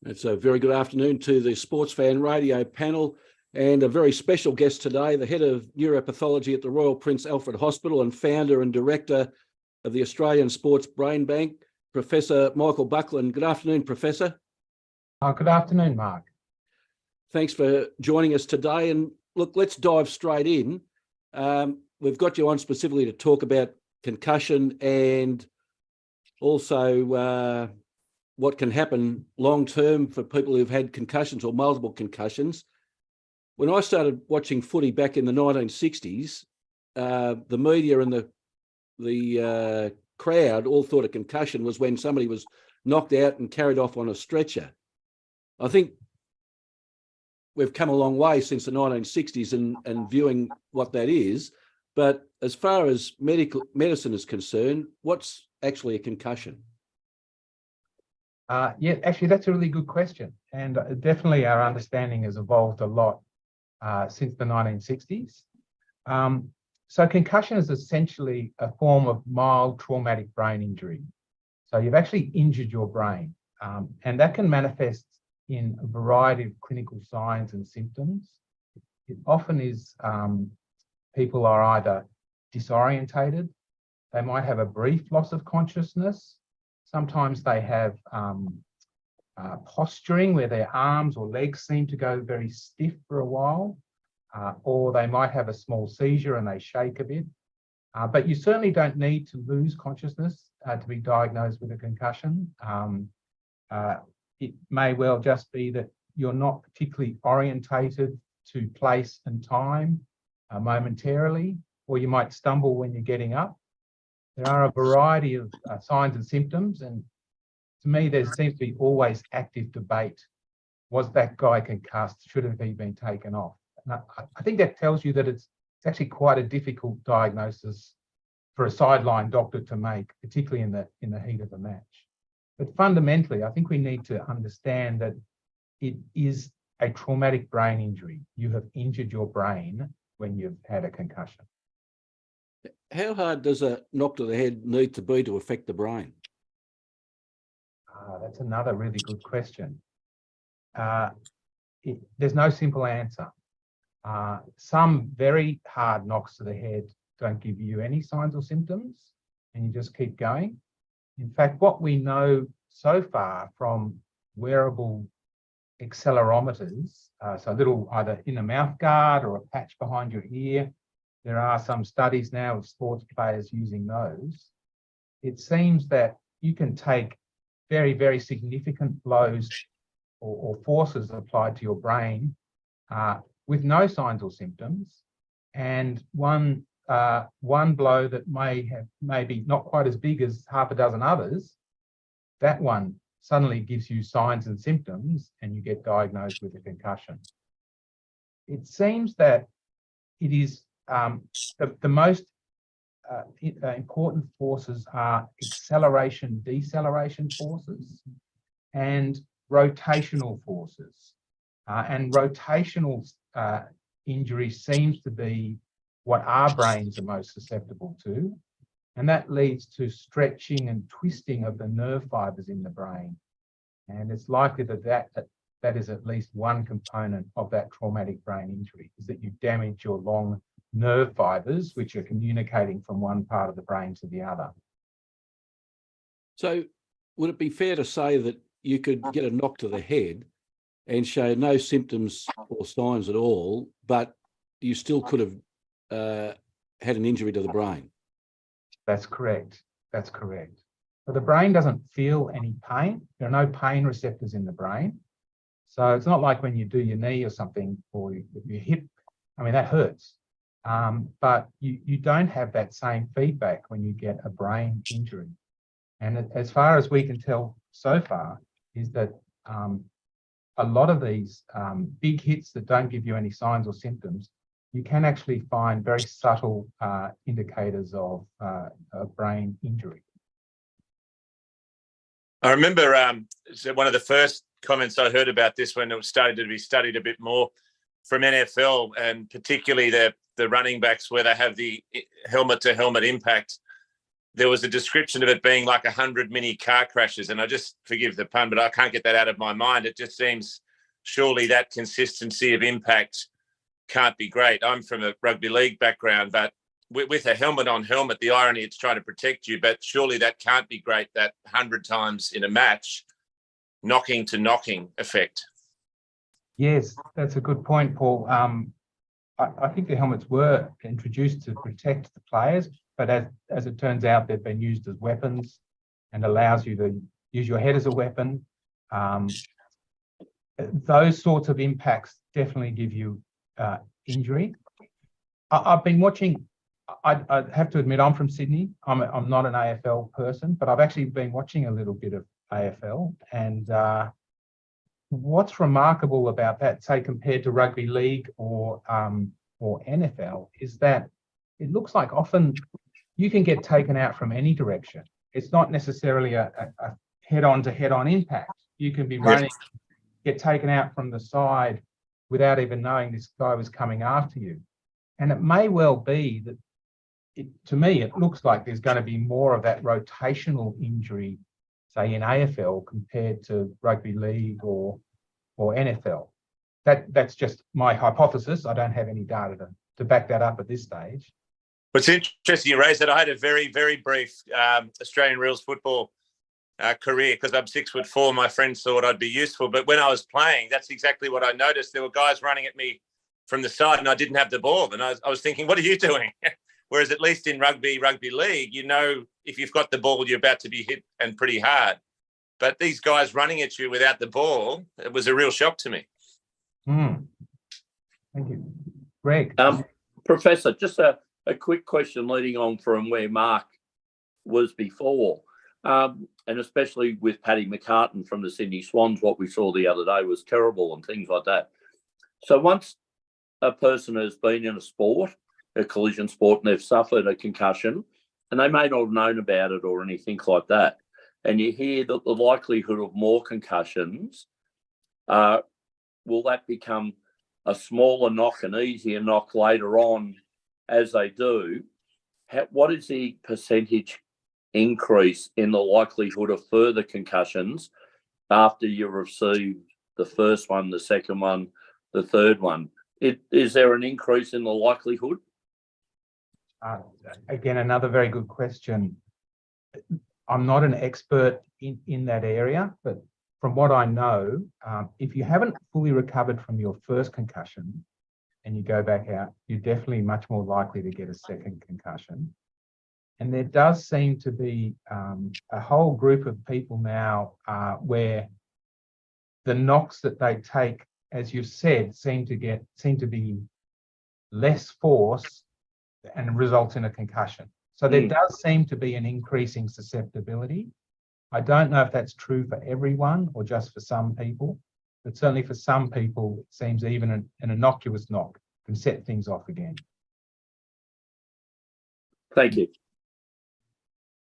It's a very good afternoon to the Sportsfan radio panel and a very special guest today, the head of Neuropathology at the Royal Prince Alfred Hospital and founder and director of the Australian Sports Brain Bank, Professor Michael Buckland. Good afternoon, Professor. Good afternoon, Mark. Thanks for joining us today. And look, let's dive straight in. We've got you on specifically to talk about concussion and also what can happen long-term for people who've had concussions or multiple concussions. When I started watching footy back in the 1960s, the media and the crowd all thought a concussion was when somebody was knocked out and carried off on a stretcher. I think we've come a long way since the 1960s and viewing what that is. But as far as medicine is concerned, what's actually a concussion? Yeah, actually, that's a really good question. And definitely our understanding has evolved a lot since the 1960s. So concussion is essentially a form of mild traumatic brain injury. So you've actually injured your brain, and that can manifest in a variety of clinical signs and symptoms. It often is people are either disorientated, they might have a brief loss of consciousness. Sometimes they have posturing where their arms or legs seem to go very stiff for a while, or they might have a small seizure and they shake a bit. But you certainly don't need to lose consciousness to be diagnosed with a concussion. It may well just be that you're not particularly orientated to place and time momentarily, or you might stumble when you're getting up. There are a variety of signs and symptoms, and to me, there seems to be always active debate. Was that guy concussed? Should have he been taken off? And I think that tells you that it's actually quite a difficult diagnosis for a sideline doctor to make, particularly in the heat of a match. But fundamentally, I think we need to understand that it is a traumatic brain injury. You have injured your brain when you've had a concussion. How hard does a knock to the head need to be to affect the brain? That's another really good question. There's no simple answer. Some very hard knocks to the head don't give you any signs or symptoms, and you just keep going. In fact, what we know so far from wearable accelerometers, so a little either in a mouth guard or a patch behind your ear, there are some studies now of sports players using those. It seems that you can take very, very significant blows or forces applied to your brain with no signs or symptoms, and one blow that may have maybe not quite as big as half a dozen others, that one suddenly gives you signs and symptoms and you get diagnosed with a concussion. It seems that it is the most important forces are acceleration, deceleration forces and rotational forces. And rotational injury seems to be what our brains are most susceptible to. And that leads to stretching and twisting of the nerve fibers in the brain. And it's likely that is at least one component of that traumatic brain injury, is that you damage your long nerve fibers, which are communicating from one part of the brain to the other. So would it be fair to say that you could get a knock to the head and show no symptoms or signs at all, but you still could have had an injury to the brain? That's correct. That's correct. But the brain doesn't feel any pain. There are no pain receptors in the brain. So it's not like when you do your knee or something, or your hip, I mean, that hurts. But you don't have that same feedback when you get a brain injury. And as far as we can tell so far, is that a lot of these big hits that don't give you any signs or symptoms, you can actually find very subtle indicators of a brain injury. I remember one of the first comments I heard about this when it was started to be studied a bit more from NFL, and particularly the running backs where they have the helmet-to-helmet impact. there was a description of it being like 100 mini car crashes. And I just, forgive the pun, but I can't get that out of my mind. It just seems surely that consistency of impact can't be great. I'm from a rugby league background, but with a helmet on helmet, the irony, it's trying to protect you, but surely that can't be great, that 100 times in a match, knocking to knocking effect. Yes, that's a good point, Paul. I think the helmets were introduced to protect the players, but as it turns out, they've been used as weapons and allows you to use your head as a weapon. Those sorts of impacts definitely give you injury. I've been watching, I have to admit, I'm from Sydney. I'm not an AFL person, but I've actually been watching a little bit of AFL. And what's remarkable about that, say compared to rugby league or NFL, is that it looks like often you can get taken out from any direction. It's not necessarily a head-on to head-on impact. You can be running, get taken out from the side without even knowing this guy was coming after you. And it may well be that, to me, it looks like there's going to be more of that rotational injury, say in AFL compared to rugby league or NFL. That's just my hypothesis. I don't have any data to back that up at this stage. What's interesting, you raised that. I had a very, very brief Australian rules football career because I'm 6'4". My friends thought I'd be useful, but when I was playing, that's exactly what I noticed. There were guys running at me from the side, and I didn't have the ball, and I was thinking, "What are you doing?" Whereas at least in rugby league, you know, if you've got the ball, you're about to be hit, and pretty hard. But these guys running at you without the ball, it was a real shock to me. Thank you, Greg. Professor, just a quick question leading on from where Mark was before, and especially with Paddy McCartan from the Sydney Swans, what we saw the other day was terrible and things like that. So once a person has been in a sport, a collision sport, and they've suffered a concussion, and they may not have known about it or anything like that, and you hear that the likelihood of more concussions, will that become a smaller knock, an easier knock later on as they do? What is the percentage increase in the likelihood of further concussions after you receive the first one, the second one, the third one? Is there an increase in the likelihood? Again, another very good question. I'm not an expert in that area, but from what I know, if you haven't fully recovered from your first concussion and you go back out, you're definitely much more likely to get a second concussion. And there does seem to be a whole group of people now where the knocks that they take, as you said, seem to be less force and result in a concussion. So there does seem to be an increasing susceptibility. I don't know if that's true for everyone or just for some people, but certainly for some people, it seems even an innocuous knock can set things off again. Thank you.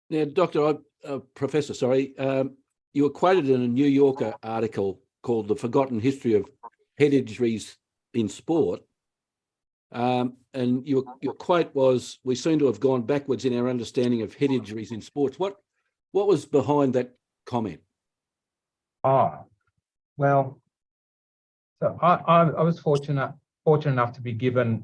Now, Professor, sorry, you were quoted in a New Yorker article called "The Forgotten History of Head Injuries in Sport," and your quote was, "We seem to have gone backwards in our understanding of head injuries in sports." What was behind that comment? Well, so I was fortunate enough to be given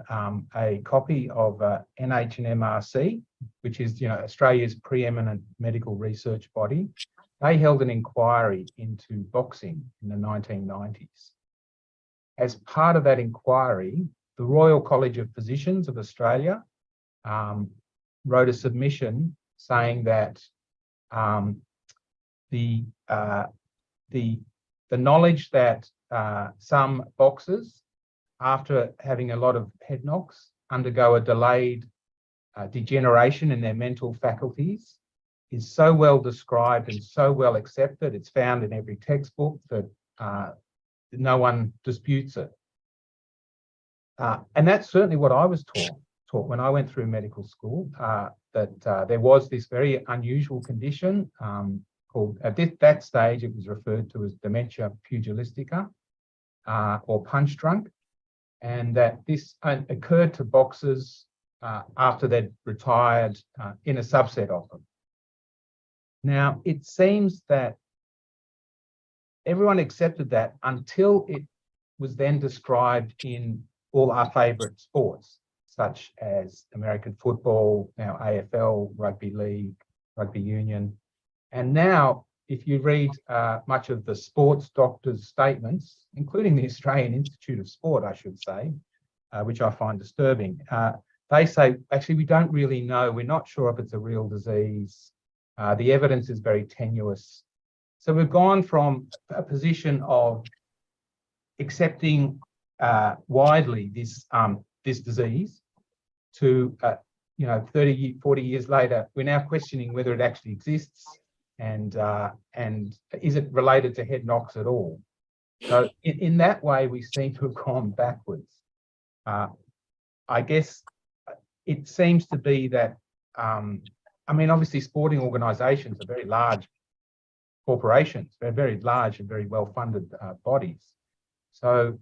a copy of NHMRC, which is Australia's preeminent medical research body. They held an inquiry into boxing in the 1990s. As part of that inquiry, the Royal College of Physicians of Australia wrote a submission saying that the knowledge that some boxers, after having a lot of head knocks, undergo a delayed degeneration in their mental faculties is so well described and so well accepted. It's found in every textbook that no one disputes it. And that's certainly what I was taught when I went through medical school, that there was this very unusual condition called, at that stage, it was referred to as dementia pugilistica or punch drunk, and that this occurred to boxers after they'd retired in a subset of them. Now, it seems that everyone accepted that until it was then described in all our favourite sports, such as American football, now AFL, rugby league, rugby union. And now, if you read much of the sports doctors' statements, including the Australian Institute of Sport, I should say, which I find disturbing, they say, actually, we don't really know. We're not sure if it's a real disease. The evidence is very tenuous. So we've gone from a position of accepting widely this disease to, 30, 40 years later, we're now questioning whether it actually exists and is it related to head knocks at all. So in that way, we seem to have gone backwards. I guess it seems to be that, obviously sporting organisations are very large corporations. They're very large and very well-funded bodies. So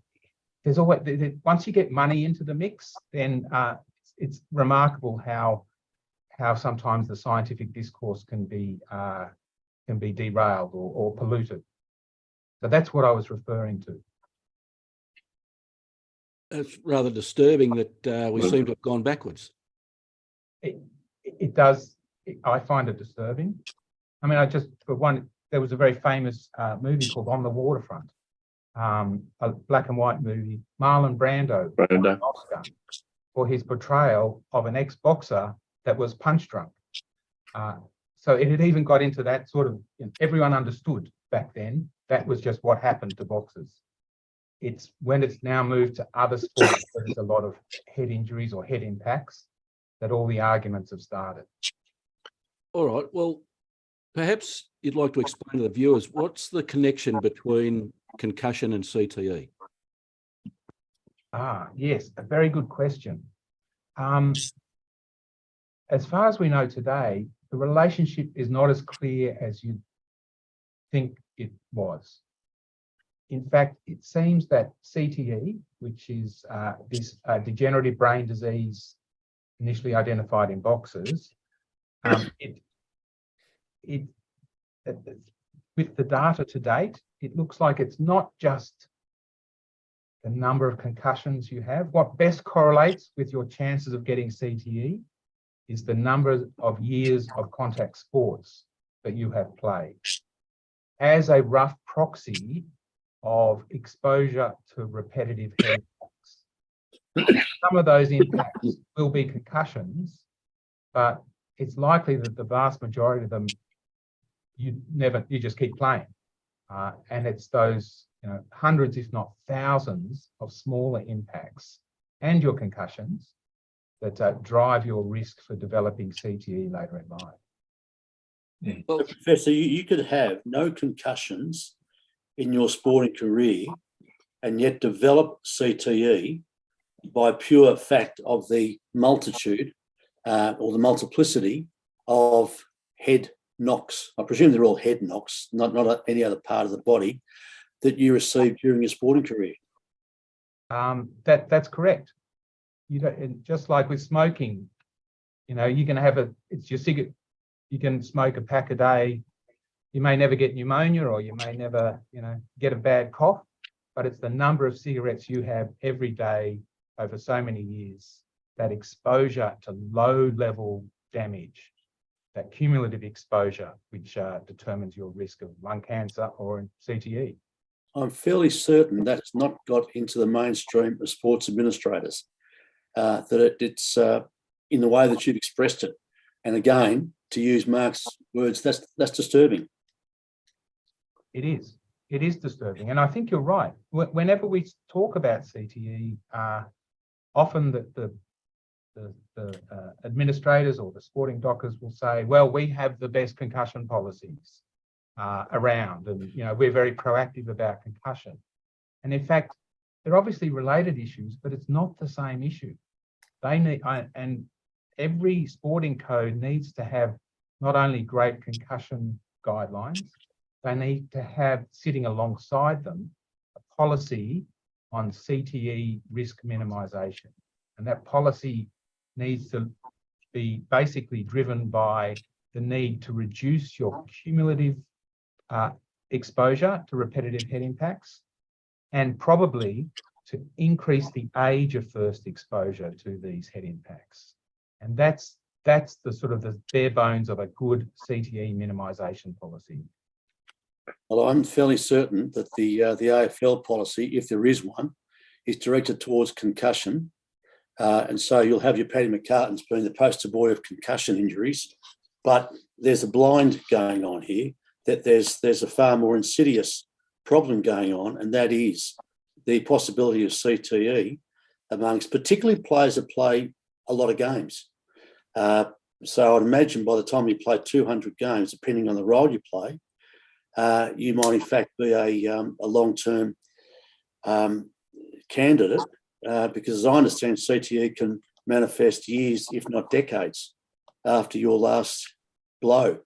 there's always, once you get money into the mix, then it's remarkable how sometimes the scientific discourse can be derailed or polluted. So that's what I was referring to. It's rather disturbing that we seem to have gone backwards. It does. I find it disturbing. For one, there was a very famous movie called On the Waterfront, a black and white movie. Marlon Brando won an Oscar for his portrayal of an ex-boxer that was punch drunk. So it had even got into that sort of, everyone understood back then that was just what happened to boxers. It's when it's now moved to other sports where there's a lot of head injuries or head impacts that all the arguments have started. All right. Well, perhaps you'd like to explain to the viewers, what's the connection between concussion and CTE? Yes, a very good question. As far as we know today, the relationship is not as clear as you'd think it was. In fact, it seems that CTE, which is this degenerative brain disease initially identified in boxers, with the data to date, it looks like it's not just the number of concussions you have. What best correlates with your chances of getting CTE is the number of years of contact sports that you have played, as a rough proxy of exposure to repetitive head impacts. Some of those impacts will be concussions, but it's likely that the vast majority of them you just keep playing, and it's those hundreds, if not thousands, of smaller impacts and your concussions that drive your risk for developing CTE later in life. Well, Professor, you could have no concussions in your sporting career and yet develop CTE by pure fact of the multitude or the multiplicity of head knocks. I presume they're all head knocks, not any other part of the body that you received during your sporting career. That's correct. Just like with smoking, you can have it's your cigarette. You can smoke a pack a day. You may never get pneumonia, or you may never, get a bad cough, but it's the number of cigarettes you have every day over so many years, that exposure to low-level damage, that cumulative exposure, which determines your risk of lung cancer or CTE. I'm fairly certain that's not got into the mainstream of sports administrators, that it's in the way that you've expressed it. And again, to use Mark's words, that's disturbing. It is disturbing. And I think you're right. Whenever we talk about CTE, often the administrators or the sporting doctors will say, well, we have the best concussion policies around, and we're very proactive about concussion. And in fact, they're obviously related issues, but it's not the same issue. They need, and every sporting code needs to have not only great concussion guidelines, they need to have, sitting alongside them, a policy on CTE risk minimisation. And that policy needs to be basically driven by the need to reduce your cumulative exposure to repetitive head impacts, and probably to increase the age of first exposure to these head impacts. And that's the sort of the bare bones of a good CTE minimisation policy. Well, I'm fairly certain that the AFL policy, if there is one, is directed towards concussion. And so you'll have your Paddy McCartans being the poster boy of concussion injuries. But there's a blind going on here, that there's a far more insidious problem going on, and that is the possibility of CTE amongst particularly players that play a lot of games. So I'd imagine by the time you play 200 games, depending on the role you play, you might in fact be a long-term candidate, because as I understand, CTE can manifest years, if not decades, after your last blow.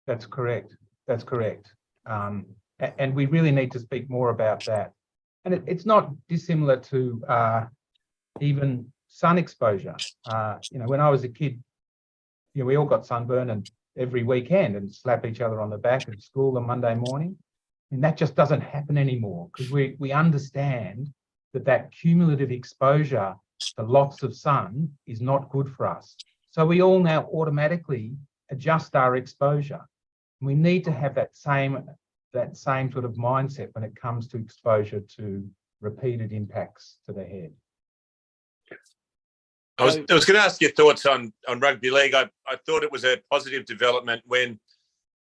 That's correct. That's correct. And we really need to speak more about that. And it's not dissimilar to even sun exposure. When I was a kid, we all got sunburn and every weekend and slap each other on the back at school on Monday morning. And that just doesn't happen anymore, because we understand that cumulative exposure to lots of sun is not good for us. So we all now automatically adjust our exposure. We need to have that same sort of mindset when it comes to exposure to repeated impacts to the head. I was going to ask your thoughts on rugby league. I thought it was a positive development when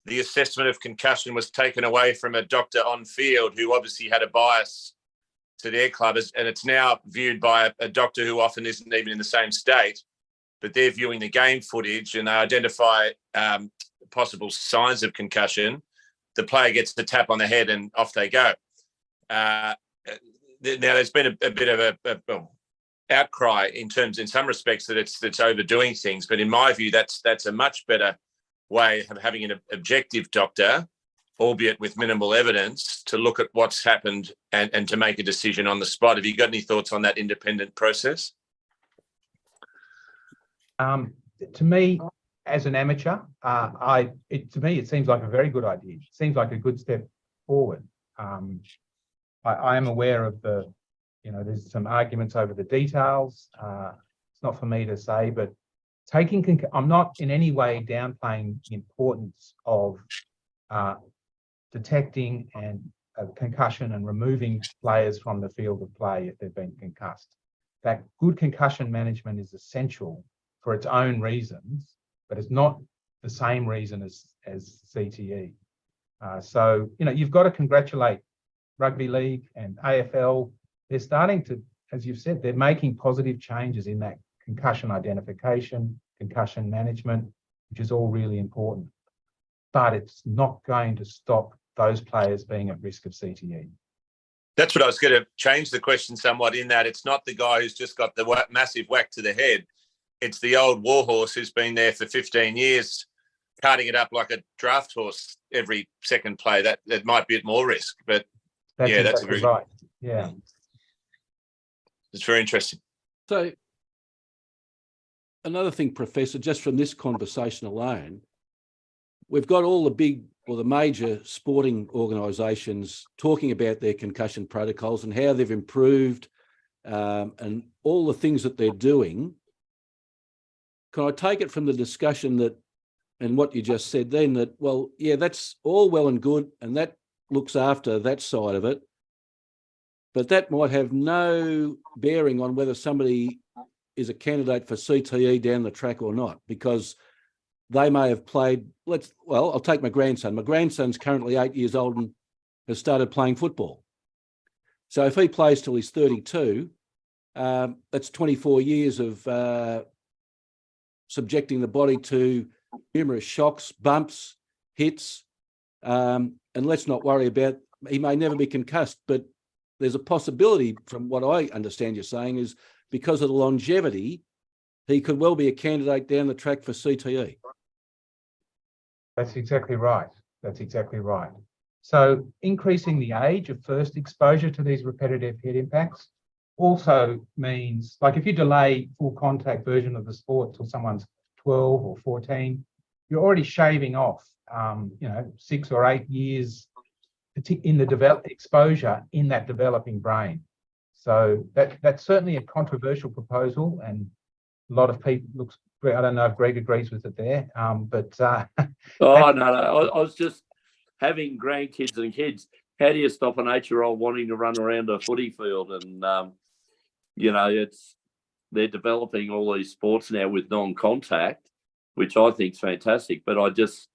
the assessment of concussion was taken away from a doctor on field who obviously had a bias to their club, and it's now viewed by a doctor who often isn't even in the same state, but they're viewing the game footage and they identify possible signs of concussion. The player gets the tap on the head and off they go. Now, there's been a bit of a outcry in some respects that it's overdoing things, but in my view, that's a much better way of having an objective doctor, albeit with minimal evidence, to look at what's happened and to make a decision on the spot. Have you got any thoughts on that independent process? To me, as an amateur, it seems like a very good idea. It seems like a good step forward. I am aware of there's some arguments over the details. It's not for me to say, but I'm not in any way downplaying the importance of detecting and concussion and removing players from the field of play if they've been concussed. That good concussion management is essential for its own reasons, but it's not the same reason as CTE. So you've got to congratulate rugby league and AFL. They're starting to, as you've said, they're making positive changes in that concussion identification, concussion management, which is all really important. But it's not going to stop those players being at risk of CTE. That's what I was going to change the question somewhat, in that it's not the guy who's just got the massive whack to the head. It's the old warhorse who's been there for 15 years, carting it up like a draft horse every second play. That might be at more risk, but that's yeah, exactly that's a very right. Yeah, it's very interesting. So another thing, Professor, just from this conversation alone, we've got all the major sporting organisations talking about their concussion protocols and how they've improved and all the things that they're doing. Can I take it from the discussion that, and what you just said then, that, well, yeah, that's all well and good, and that looks after that side of it, but that might have no bearing on whether somebody is a candidate for CTE down the track or not, because they may have played, I'll take my grandson. My grandson's currently 8 years old and has started playing football. So if he plays till he's 32, that's 24 years of subjecting the body to numerous shocks, bumps, hits, and let's not worry about, he may never be concussed, but there's a possibility, from what I understand you're saying, is because of the longevity, he could well be a candidate down the track for CTE. that's exactly right. That's exactly right. So increasing the age of first exposure to these repetitive head impacts also means, like if you delay full contact version of the sport till someone's 12 or 14, you're already shaving off, 6 or 8 years in the exposure in that developing brain. So that's certainly a controversial proposal, and a lot of people I don't know if Greg agrees with it there, but oh no, I was just having grandkids and kids. How do you stop an 8-year-old wanting to run around a footy field? And they're developing all these sports now with non-contact, which I think is fantastic. But I just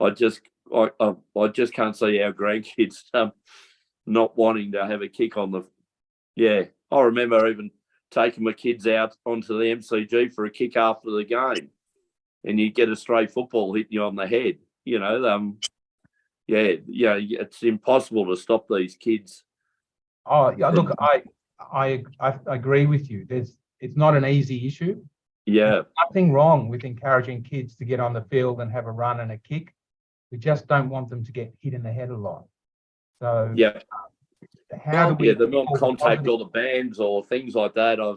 can't see our grandkids not wanting to have a kick on the. Yeah, I remember even taking my kids out onto the MCG for a kick after the game, and you get a stray football hitting you on the head. It's impossible to stop these kids. Oh, yeah, look, I agree with you. It's not an easy issue. Yeah. There's nothing wrong with encouraging kids to get on the field and have a run and a kick. We just don't want them to get hit in the head a lot. So yeah. How do we the non-contact or the bands or things like that? I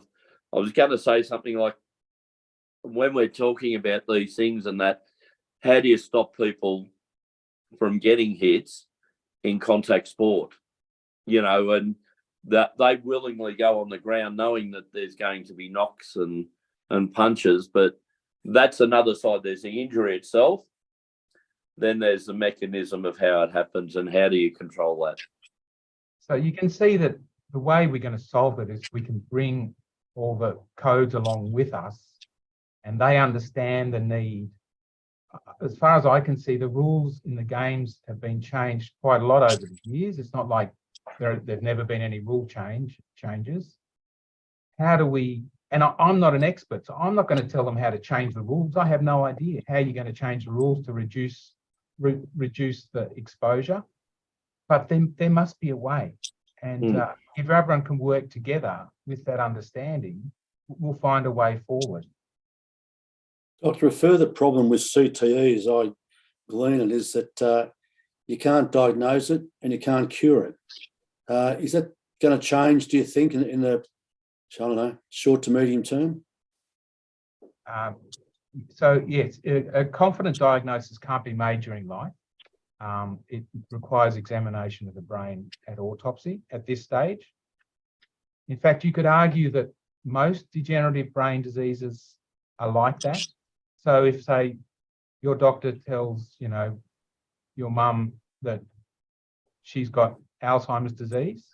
was going to say something like, when we're talking about these things and that, how do you stop people from getting hits in contact sport? And that they willingly go on the ground knowing that there's going to be knocks and punches, but that's another side. There's the injury itself. Then there's the mechanism of how it happens and how do you control that? So you can see that the way we're going to solve it is we can bring all the codes along with us, and they understand the need. As far as I can see, the rules in the games have been changed quite a lot over the years. It's not like there've never been any rule changes. How do we, and I'm not an expert, so I'm not going to tell them how to change the rules. I have no idea how you're going to change the rules to reduce the exposure. But then there must be a way. And if everyone can work together with that understanding, we'll find a way forward. Doctor, a further problem with CTE, as I glean it, is that you can't diagnose it and you can't cure it. Is that going to change, do you think, in the, I don't know, short to medium term? So, yes, a confident diagnosis can't be made during life. It requires examination of the brain at autopsy at this stage. In fact, you could argue that most degenerative brain diseases are like that. So if, say, your doctor tells, your mum that she's got Alzheimer's disease,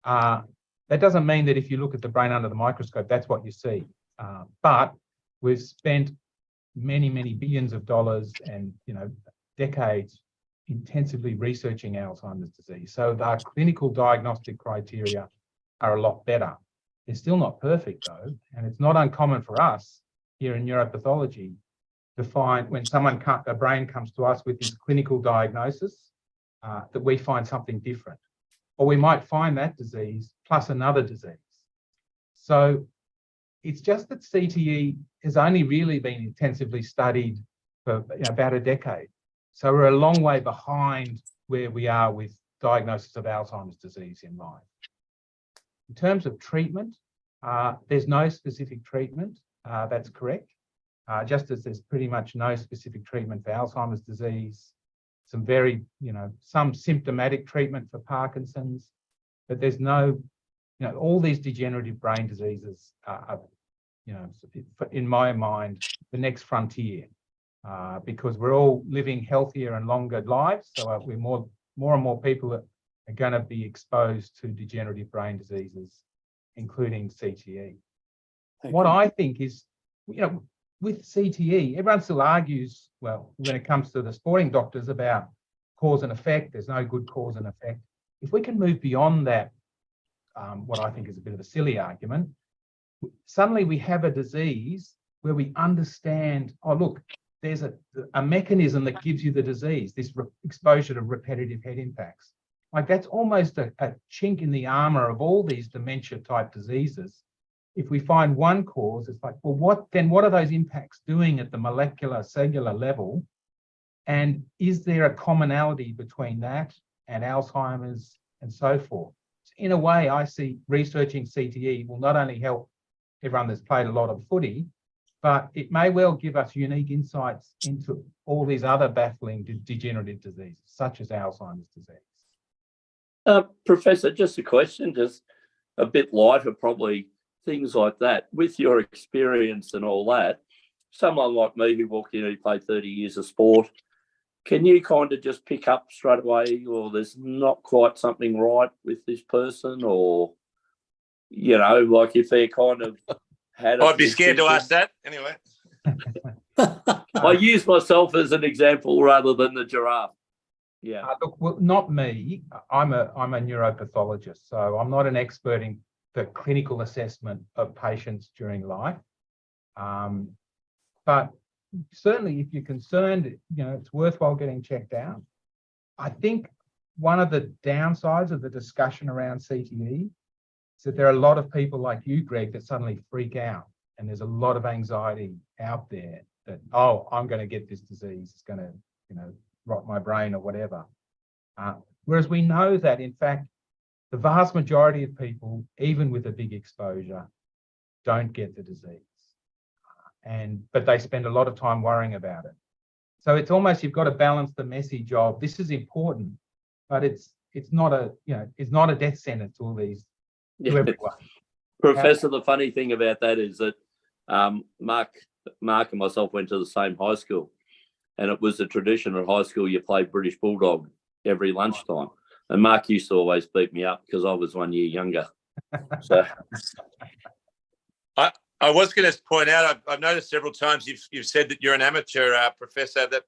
that doesn't mean that if you look at the brain under the microscope, that's what you see. But we've spent many, many billions of dollars and, decades intensively researching Alzheimer's disease. So our clinical diagnostic criteria are a lot better. They're still not perfect though, and it's not uncommon for us here in neuropathology to find when a brain comes to us with this clinical diagnosis, that we find something different. Or we might find that disease plus another disease. So it's just that CTE has only really been intensively studied for about a decade. So we're a long way behind where we are with diagnosis of Alzheimer's disease in life. In terms of treatment, there's no specific treatment, that's correct. Just as there's pretty much no specific treatment for Alzheimer's disease, some symptomatic treatment for Parkinson's, but there's no, all these degenerative brain diseases are, in my mind, the next frontier. Because we're all living healthier and longer lives, so we're more and more people that are going to be exposed to degenerative brain diseases, including CTE. What I think is, with CTE, everyone still argues, well, when it comes to the sporting doctors about cause and effect, there's no good cause and effect. If we can move beyond that, what I think is a bit of a silly argument, suddenly we have a disease where we understand, oh, look, there's a mechanism that gives you the disease, this exposure to repetitive head impacts. Like that's almost a chink in the armor of all these dementia type diseases. If we find one cause, it's like, well, what are those impacts doing at the molecular cellular level? And is there a commonality between that and Alzheimer's and so forth? In a way, I see researching CTE will not only help everyone that's played a lot of footy, but it may well give us unique insights into all these other baffling degenerative diseases, such as Alzheimer's disease. Professor, just a question, just a bit lighter, probably, things like that. With your experience and all that, someone like me who walked in and played 30 years of sport, can you kind of just pick up straight away, or there's not quite something right with this person, or, you know, like if they're kind of had I'd be scared to ask that anyway. I use myself as an example rather than the giraffe. Yeah. Look, well, not me. I'm a neuropathologist, so I'm not an expert in the clinical assessment of patients during life. But certainly, if you're concerned, you know, it's worthwhile getting checked out. I think one of the downsides of the discussion around CTE is that there are a lot of people like you, Greg, that suddenly freak out, and there's a lot of anxiety out there that, oh, I'm going to get this disease. It's going to, you know, rot my brain or whatever. Whereas we know that, in fact, the vast majority of people, even with a big exposure, don't get the disease. But they spend a lot of time worrying about it. So it's almost, you've got to balance the message of this is important, but it's not a, you know, it's not a death sentence to all these, to everyone. Professor, the funny thing about that is that Mark and myself went to the same high school, and it was a tradition at high school you played British Bulldog every lunchtime. And Mark used to always beat me up because I was 1 year younger. So I was going to point out, I've noticed several times you've said that you're an amateur, Professor, that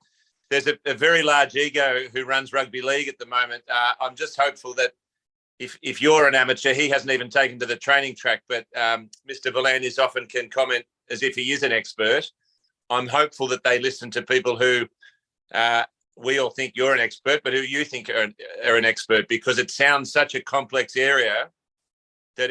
there's a very large ego who runs rugby league at the moment. I'm just hopeful that if you're an amateur, he hasn't even taken to the training track, but Mr. V'landys often can comment as if he is an expert. I'm hopeful that they listen to people who we all think you're an expert, but who you think are an expert, because it sounds such a complex area that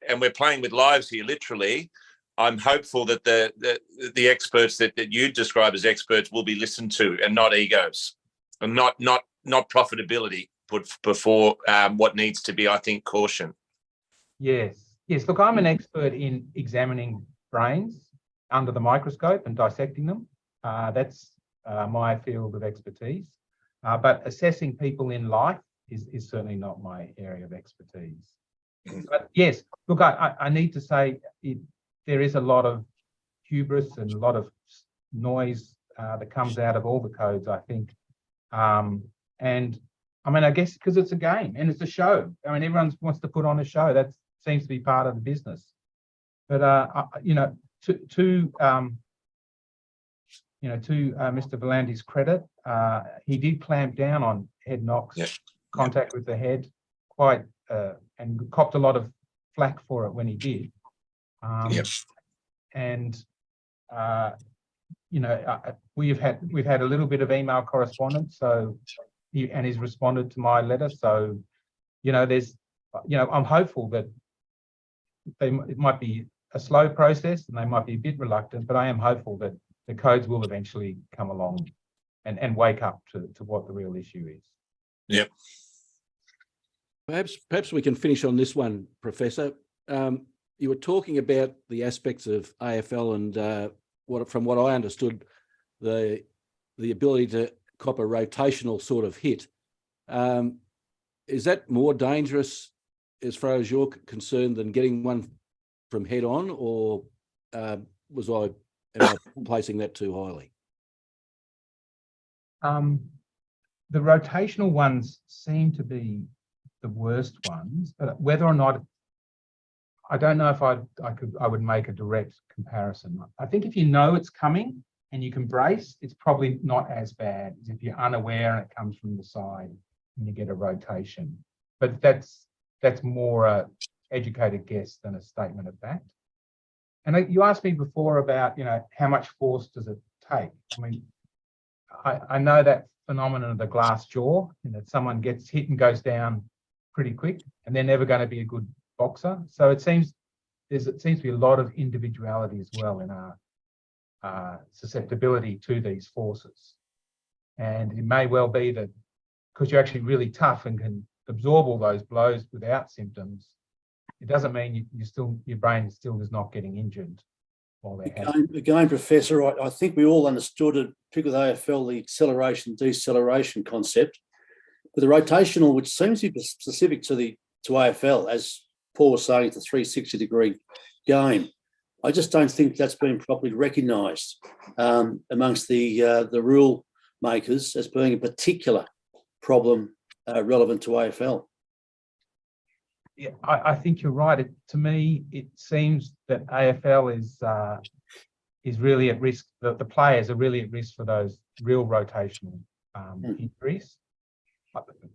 and we're playing with lives here, literally. I'm hopeful that the experts that you describe as experts will be listened to, and not egos, and not profitability put before what needs to be, I think, caution. Yes. Look, I'm an expert in examining brains under the microscope and dissecting them. That's my field of expertise. But assessing people in life is certainly not my area of expertise. But yes, look, I need to say there is a lot of hubris and a lot of noise that comes out of all the codes, I think. And I mean, I guess because it's a game and it's a show. I mean, everyone wants to put on a show. That seems to be part of the business. But, you know, to Mr. V'landys' credit, he did clamp down on head knocks, contact with the head, quite, and copped a lot of flack for it when he did. And you know, we've had a little bit of email correspondence, so he's responded to my letter. So, you know, I'm hopeful that it might be a slow process and they might be a bit reluctant, but I am hopeful that the codes will eventually come along and wake up to what the real issue is. Yep. Perhaps we can finish on this one, Professor. You were talking about the aspects of AFL and from what I understood, the ability to cop a rotational sort of hit. Is that more dangerous as far as you're concerned than getting one from head on, or am I placing that too highly? The rotational ones seem to be the worst ones, but whether or not, I don't know if I would make a direct comparison. I think if you know it's coming and you can brace, it's probably not as bad as if you're unaware and it comes from the side and you get a rotation. But that's more a educated guess than a statement of fact. And you asked me before about, you know, how much force does it take? I mean, I know that phenomenon of the glass jaw, and that someone gets hit and goes down pretty quick, and they're never going to be a good boxer. So it seems to be a lot of individuality as well in our susceptibility to these forces. And it may well be that because you're actually really tough and can absorb all those blows without symptoms, it doesn't mean your brain still is not getting injured. while they're having. Again, Professor, I think we all understood it, particularly with AFL, the acceleration, deceleration concept. But the rotational, which seems to be specific to AFL, as Paul was saying, it's a 360-degree game. I just don't think that's been properly recognised amongst the rule makers as being a particular problem relevant to AFL. Yeah, I think you're right. To me, it seems that AFL is really at risk. The players are really at risk for those real rotational injuries.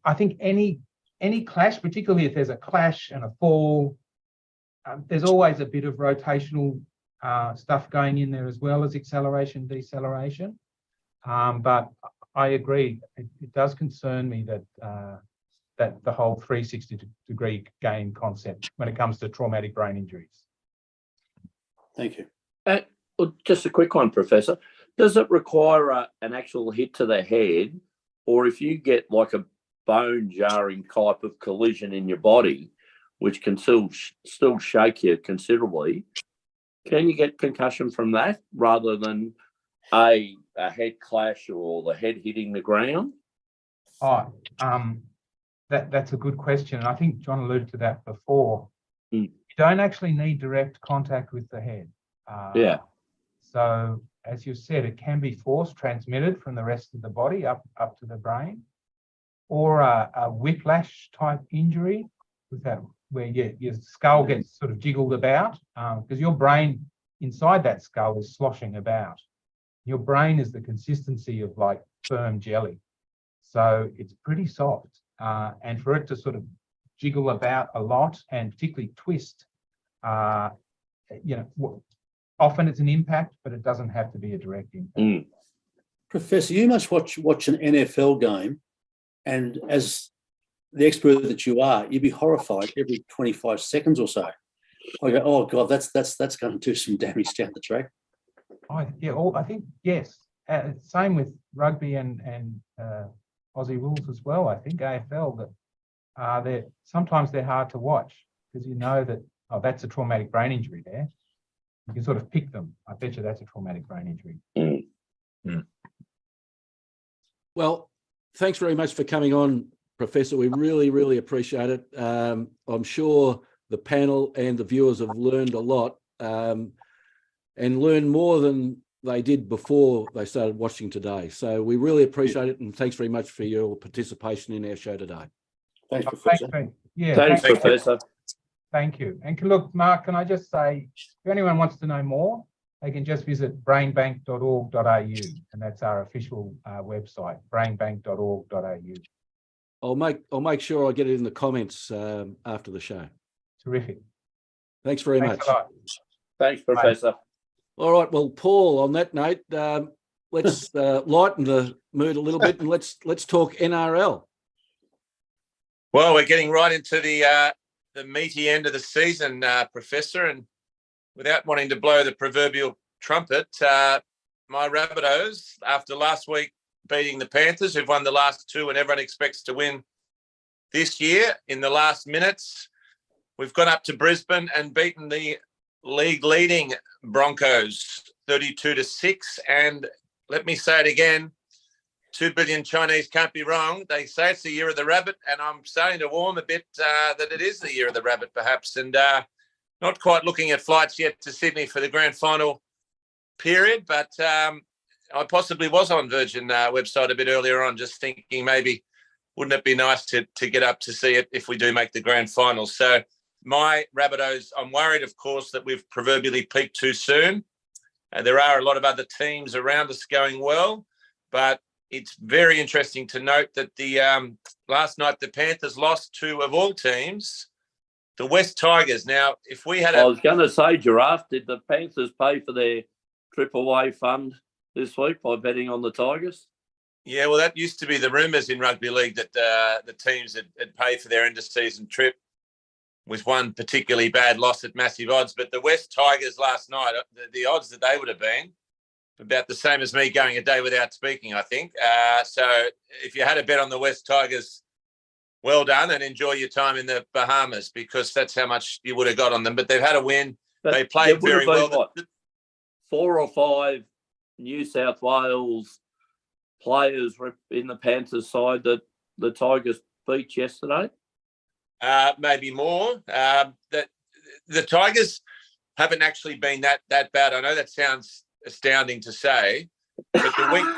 I think any clash, particularly if there's a clash and a fall, there's always a bit of rotational stuff going in there as well as acceleration, deceleration. But I agree, it does concern me that that the whole 360-degree game concept when it comes to traumatic brain injuries. Thank you. Well, just a quick one, Professor. Does it require an actual hit to the head, or if you get like a bone jarring type of collision in your body, which can still shake you considerably, can you get concussion from that rather than a head clash or the head hitting the ground? That's a good question. And I think John alluded to that before. Mm. You don't actually need direct contact with the head. Yeah. So as you said, it can be force transmitted from the rest of the body up to the brain, or a whiplash type injury with that, where your skull gets sort of jiggled about, because your brain inside that skull is sloshing about. Your brain is the consistency of like firm jelly. So it's pretty soft. And for it to sort of jiggle about a lot and particularly twist, often it's an impact, but it doesn't have to be a direct impact. Mm. Professor, you must watch an NFL game, and as the expert that you are, you'd be horrified every 25 seconds or so. I go, oh God, that's going to do some damage down the track. I think yes. Same with rugby and Aussie rules as well. I think AFL, that sometimes they're hard to watch because you know that that's a traumatic brain injury there. You can sort of pick them. I bet you that's a traumatic brain injury. Mm. Mm. Well, thanks very much for coming on, Professor. We really, really appreciate it. I'm sure the panel and the viewers have learned a lot and learned more than they did before they started watching today. So we really appreciate it, and thanks very much for your participation in our show today. Thanks, Professor. Thanks, Professor. Thank you. And look, Mark, can I just say, if anyone wants to know more, they can just visit brainbank.org.au, and that's our official website, brainbank.org.au. I'll make sure I get it in the comments after the show. Terrific. Thanks very much. A lot. Thanks, Professor. Bye. All right. Well, Paul, on that note, let's lighten the mood a little bit and let's talk NRL. Well, we're getting right into the meaty end of the season, Professor, and without wanting to blow the proverbial trumpet, my Rabbitohs, after last week beating the Panthers, who've won the last two and everyone expects to win this year in the last minutes, we've gone up to Brisbane and beaten the league-leading Broncos 32-6. And let me say it again, 2 billion Chinese can't be wrong. They say it's the year of the rabbit, and I'm starting to warm a bit that it is the year of the rabbit, perhaps. And not quite looking at flights yet to Sydney for the grand final period, but I possibly was on Virgin website a bit earlier on, just thinking maybe wouldn't it be nice to get up to see it if we do make the grand final. So my Rabbitohs, I'm worried, of course, that we've proverbially peaked too soon. There are a lot of other teams around us going well, but it's very interesting to note that the last night the Panthers lost to, of all teams, the West Tigers. Now, if we had I was going to say, Giraffe, did the Panthers pay for their trip away fund this week by betting on the Tigers? Yeah, well, that used to be the rumours in rugby league that the teams had paid for their end-of-season trip with one particularly bad loss at massive odds. But the West Tigers last night, the odds that they would have been about the same as me going a day without speaking, I think. So if you had a bet on the West Tigers, well done, and enjoy your time in the Bahamas, because that's how much you would have got on them. But they've had a win. They played very well. 4 or 5 New South Wales players in the Panthers side that the Tigers beat yesterday? Maybe more. The Tigers haven't actually been that bad. I know that sounds astounding to say, but the week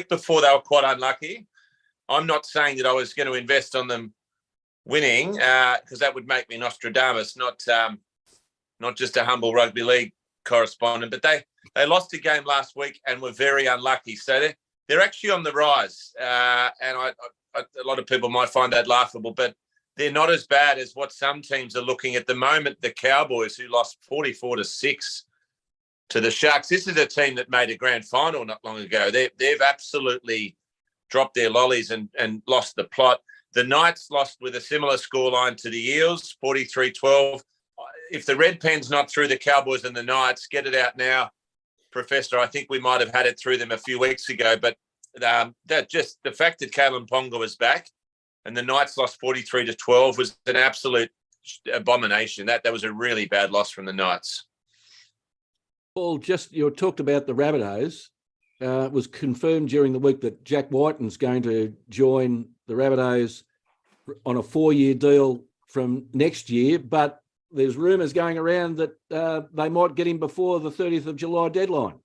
before they were quite unlucky. I'm not saying that I was going to invest on them winning, because that would make me Nostradamus, not just a humble rugby league correspondent. But they lost a game last week and were very unlucky. So they're actually on the rise, and a lot of people might find that laughable, but they're not as bad as what some teams are looking at the moment. The Cowboys, who lost 44-6 to the Sharks. This is a team that made a grand final not long ago. They've absolutely dropped their lollies and lost the plot. The Knights lost with a similar scoreline to the Eels, 43-12. If the red pen's not through the Cowboys and the Knights, get it out now, Professor. I think we might have had it through them a few weeks ago, but that just the fact that Kalen Ponga was back and the Knights lost 43-12 was an absolute abomination. That was a really bad loss from the Knights. Paul, you talked about the Rabbitohs. It was confirmed during the week that Jack Whiten's going to join the Rabbitohs on a 4-year deal from next year, but there's rumours going around that they might get him before the 30th of July deadline.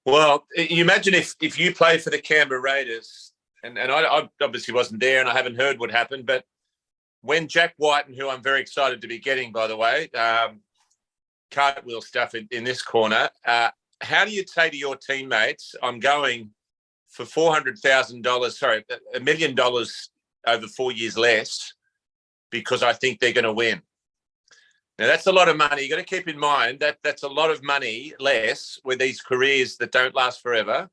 Well, you imagine if you play for the Canberra Raiders, and I obviously wasn't there and I haven't heard what happened, but when Jack Whiten, who I'm very excited to be getting, by the way, cartwheel stuff in this corner, how do you say to your teammates, I'm going for $1 million over 4 years less because I think they're going to win? Now, that's a lot of money. You've got to keep in mind that that's a lot of money less with these careers that don't last forever.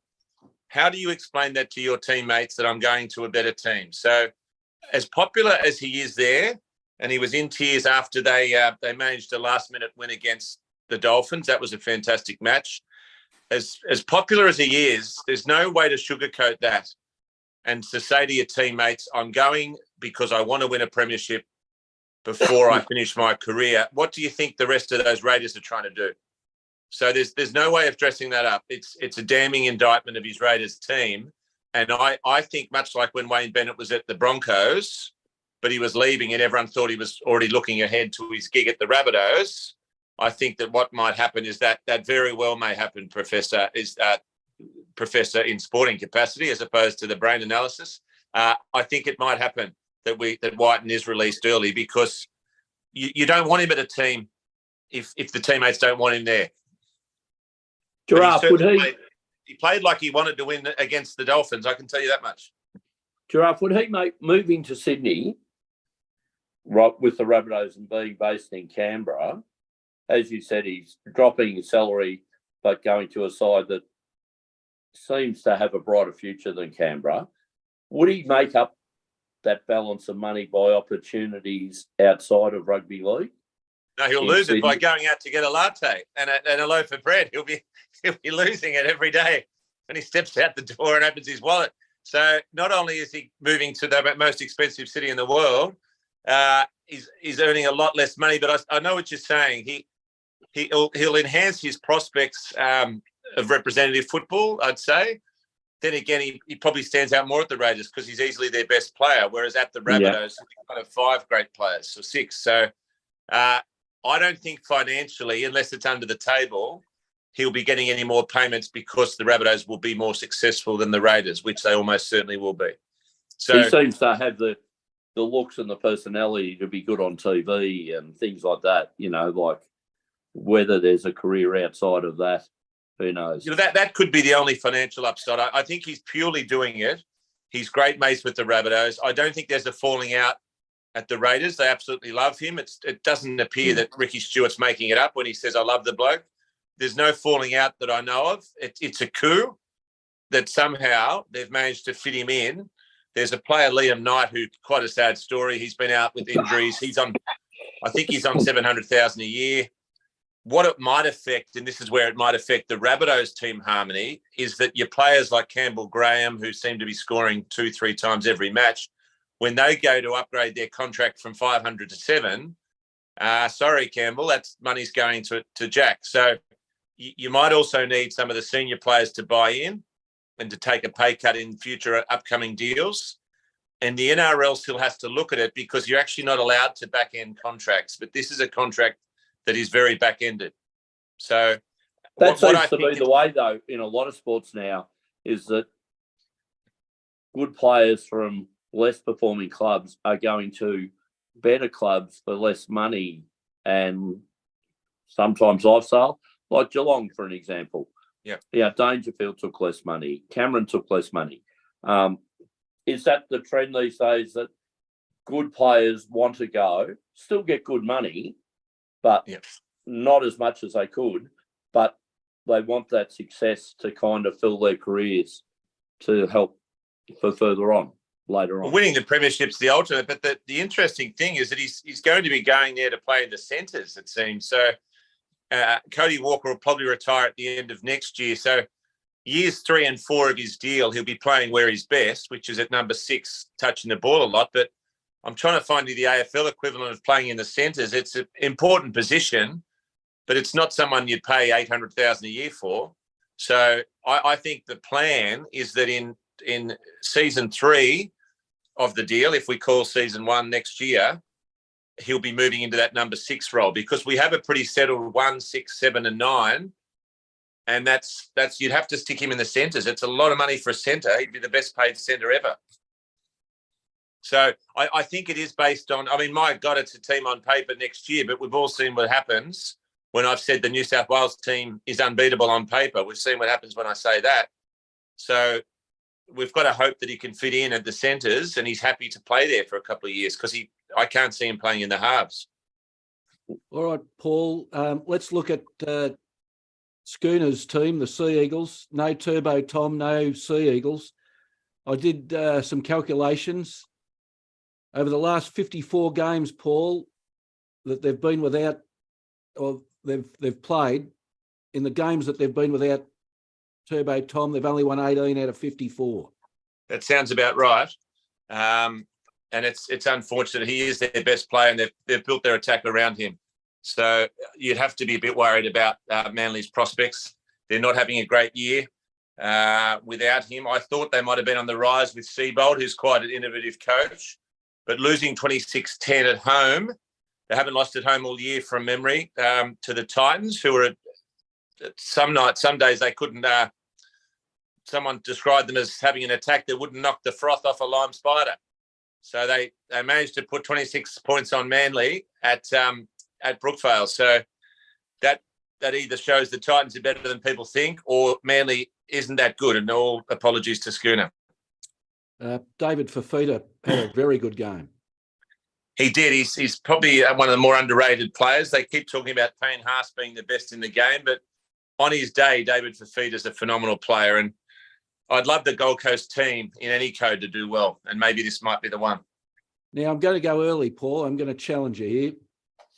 How do you explain that to your teammates that I'm going to a better team? So as popular as he is there, and he was in tears after they managed a last-minute win against the Dolphins. That was a fantastic match. As popular as he is, there's no way to sugarcoat that and to say to your teammates, I'm going because I want to win a premiership before I finish my career. What do you think the rest of those Raiders are trying to do? So there's no way of dressing that up. It's a damning indictment of his Raiders team. And I think much like when Wayne Bennett was at the Broncos, but he was leaving and everyone thought he was already looking ahead to his gig at the Rabbitohs, I think that what might happen is that very well may happen, Professor, in sporting capacity as opposed to the brain analysis. I think it might happen that Whiten is released early because you don't want him at a team if the teammates don't want him there. Giraffe, he played like he wanted to win against the Dolphins, I can tell you that much. Giraffe, would he make moving to Sydney, right, with the Rabbitohs and being based in Canberra? As you said, he's dropping his salary, but going to a side that seems to have a brighter future than Canberra. Would he make up that balance of money by opportunities outside of rugby league? No, he'll lose it by going out to get a latte and a loaf of bread. He'll be losing it every day when he steps out the door and opens his wallet. So not only is he moving to the most expensive city in the world, he's earning a lot less money. But I know what you're saying. He'll enhance his prospects of representative football, I'd say. Then again, he probably stands out more at the Raiders because he's easily their best player, whereas at the Rabbitohs, he's got 5 great players or 6. So I don't think financially, unless it's under the table, he'll be getting any more payments because the Rabbitohs will be more successful than the Raiders, which they almost certainly will be. So he seems to have the looks and the personality to be good on TV and things like that, like whether there's a career outside of that, who knows? That could be the only financial upside. I think he's purely doing it. He's great mates with the Rabbitohs. I don't think there's a falling out at the Raiders. They absolutely love him. It doesn't appear that Ricky Stewart's making it up when he says, I love the bloke. There's no falling out that I know of. It's a coup that somehow they've managed to fit him in. There's a player, Liam Knight, who quite a sad story. He's been out with injuries. I think he's on $700,000 a year. What it might affect, and this is where it might affect the Rabbitohs team harmony, is that your players like Campbell Graham, who seem to be scoring 2-3 times every match, when they go to upgrade their contract from 500 to 7, Sorry, Campbell, that's money's going to Jack. So you might also need some of the senior players to buy in and to take a pay cut in future upcoming deals. And the NRL still has to look at it because you're actually not allowed to back-end contracts. But this is a contract that is very back-ended. So that seems to be the way, though, in a lot of sports now, is that good players from less performing clubs are going to better clubs for less money and sometimes lifestyle, like Geelong, for an example. Yeah, Dangerfield took less money. Cameron took less money. Is that the trend these days, that good players want to go, still get good money, but not as much as they could, but they want that success to kind of fill their careers to help for further on, later on? Well, winning the premiership's the ultimate, but the interesting thing is that he's going to be going there to play in the centres, it seems. So Cody Walker will probably retire at the end of next year. So years 3 and 4 of his deal, he'll be playing where he's best, which is at number 6, touching the ball a lot. But I'm trying to find the AFL equivalent of playing in the centres. It's an important position, but it's not someone you'd pay $800,000 a year for. So I think the plan is that in season 3 of the deal, if we call season 1 next year, he'll be moving into that number 6 role, because we have a pretty settled 1, 6, 7 and 9. And that's you'd have to stick him in the centres. It's a lot of money for a centre. He'd be the best paid centre ever. So I think it is based on, I mean, my God, it's a team on paper next year, but we've all seen what happens when I've said the New South Wales team is unbeatable on paper. We've seen what happens when I say that. So we've got to hope that he can fit in at the centres and he's happy to play there for a couple of years, because I can't see him playing in the halves. All right, Paul, let's look at Schooner's team, the Sea Eagles. No Turbo Tom, no Sea Eagles. I did some calculations. Over the last 54 games, Paul, that they've been without, or they've played, in the games that they've been without Turbo Tom, they've only won 18 out of 54. That sounds about right. And it's unfortunate. He is their best player, and they've built their attack around him. So you'd have to be a bit worried about Manly's prospects. They're not having a great year without him. I thought they might have been on the rise with Seabold, who's quite an innovative coach, but losing 26-10 at home, they haven't lost at home all year from memory, to the Titans, who are some days they couldn't. Someone described them as having an attack that wouldn't knock the froth off a lime spider. So they managed to put 26 points on Manly at Brookvale. So that either shows the Titans are better than people think, or Manly isn't that good. And all apologies to Schooner. David Fafita had a very good game. He did. He's probably one of the more underrated players. They keep talking about Payne Haas being the best in the game, but on his day, David Fafita is a phenomenal player. And I'd love the Gold Coast team in any code to do well, and maybe this might be the one. Now, I'm going to go early, Paul. I'm going to challenge you here,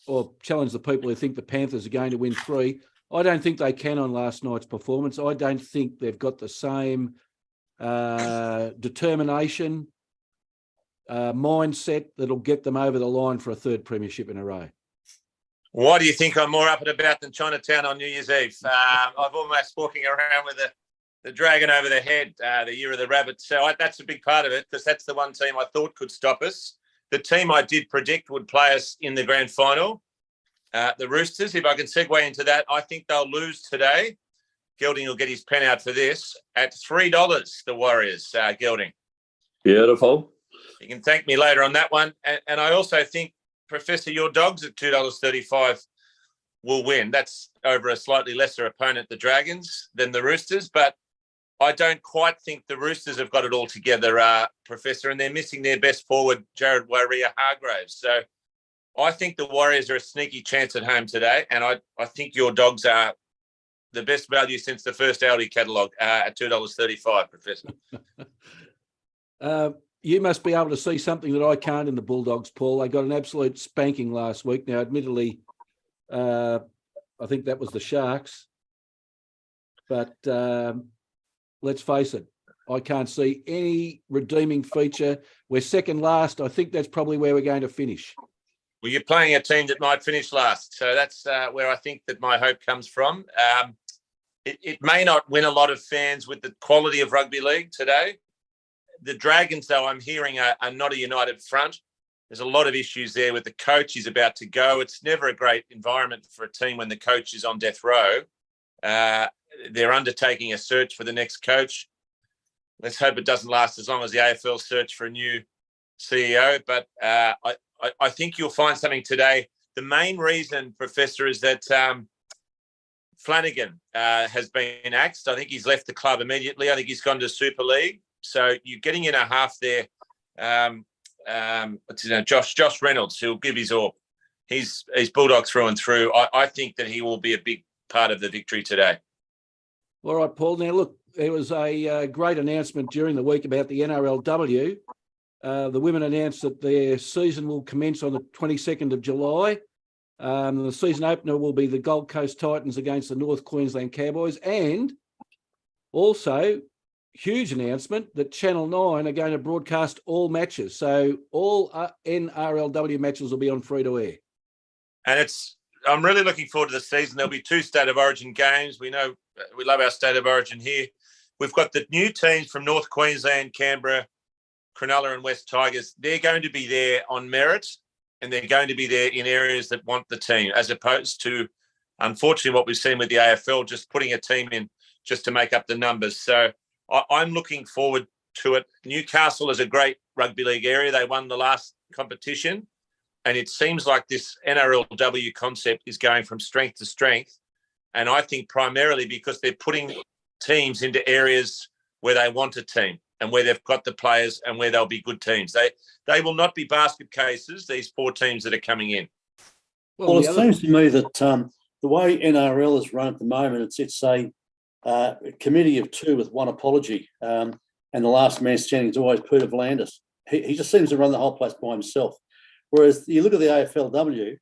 or challenge the people who think the Panthers are going to win 3. I don't think they can on last night's performance. I don't think they've got the same determination, mindset that'll get them over the line for a 3rd premiership in a row. Why do you think I'm more up and about than Chinatown on New Year's Eve? I've almost walking around with the dragon over the head, the year of the rabbit. So that's a big part of it, because that's the one team I thought could stop us. The team I did predict would play us in the grand final, the Roosters. If I can segue into that, I think they'll lose today. Gelding will get his pen out for this at $3, the Warriors, Gelding. Beautiful. You can thank me later on that one. And I also think, Professor, your dogs at $2.35 will win. That's over a slightly lesser opponent, the Dragons, than the Roosters. But I don't quite think the Roosters have got it all together, Professor, and they're missing their best forward, Jared Waerea-Hargraves. So I think the Warriors are a sneaky chance at home today, and I think your dogs are the best value since the first Aldi catalogue at $2.35, Professor. You must be able to see something that I can't in the Bulldogs, Paul. They got an absolute spanking last week. Now, admittedly, I think that was the Sharks. But let's face it, I can't see any redeeming feature. We're second last. I think that's probably where we're going to finish. Well, you're playing a team that might finish last. So that's where I think that my hope comes from. It may not win a lot of fans with the quality of rugby league today. The Dragons, though, I'm hearing are not a united front. There's a lot of issues there with the coach. He's about to go. It's never a great environment for a team when the coach is on death row. They're undertaking a search for the next coach. Let's hope it doesn't last as long as the AFL search for a new CEO. But I think you'll find something today. The main reason, Professor, is that Flanagan has been axed. I think he's left the club immediately. I think he's gone to Super League. So you're getting in a half there. Josh Reynolds, who'll give his all. He's Bulldog through and through. I think that he will be a big part of the victory today. All right, Paul. Now, look, there was a great announcement during the week about the NRLW. The women announced that their season will commence on the 22nd of July. The season opener will be the Gold Coast Titans against the North Queensland Cowboys. And also, huge announcement that Channel 9 are going to broadcast all matches. So all NRLW matches will be on free-to-air. And I'm really looking forward to the season. There'll be 2 State of Origin games. We know we love our State of Origin here. We've got the new teams from North Queensland, Canberra, Cronulla and West Tigers. They're going to be there on merit, and they're going to be there in areas that want the team, as opposed to, unfortunately, what we've seen with the AFL, just putting a team in just to make up the numbers. So I'm looking forward to it. Newcastle is a great rugby league area. They won the last competition, and it seems like this NRLW concept is going from strength to strength. And I think primarily because they're putting teams into areas where they want a team and where they've got the players and where they'll be good teams. They will not be basket cases, these 4 teams that are coming in. Well, it seems to me that the way NRL is run at the moment, it's a committee of 2 with 1 apology. And the last man standing is always Peter V'landys. He just seems to run the whole place by himself. Whereas you look at the AFLW,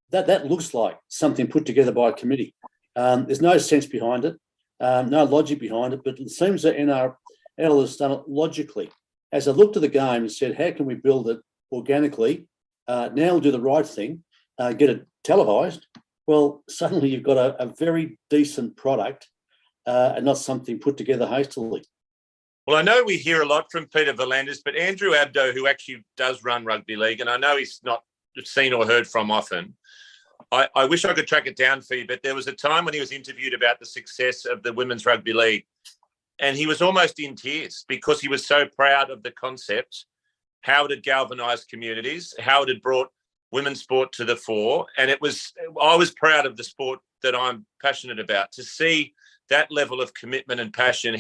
that looks like something put together by a committee. There's no sense behind it, no logic behind it, but it seems that NRL has done it logically. As I looked at the game and said, how can we build it organically? Now we'll do the right thing, get it televised. Well, suddenly you've got a very decent product and not something put together hastily. Well, I know we hear a lot from Peter V'landys, but Andrew Abdo, who actually does run rugby league, and I know he's not seen or heard from often, I wish I could track it down for you, but there was a time when he was interviewed about the success of the women's rugby league, and he was almost in tears because he was so proud of the concept, how it had galvanised communities, how it had brought women's sport to the fore. And I was proud of the sport that I'm passionate about, to see that level of commitment and passion.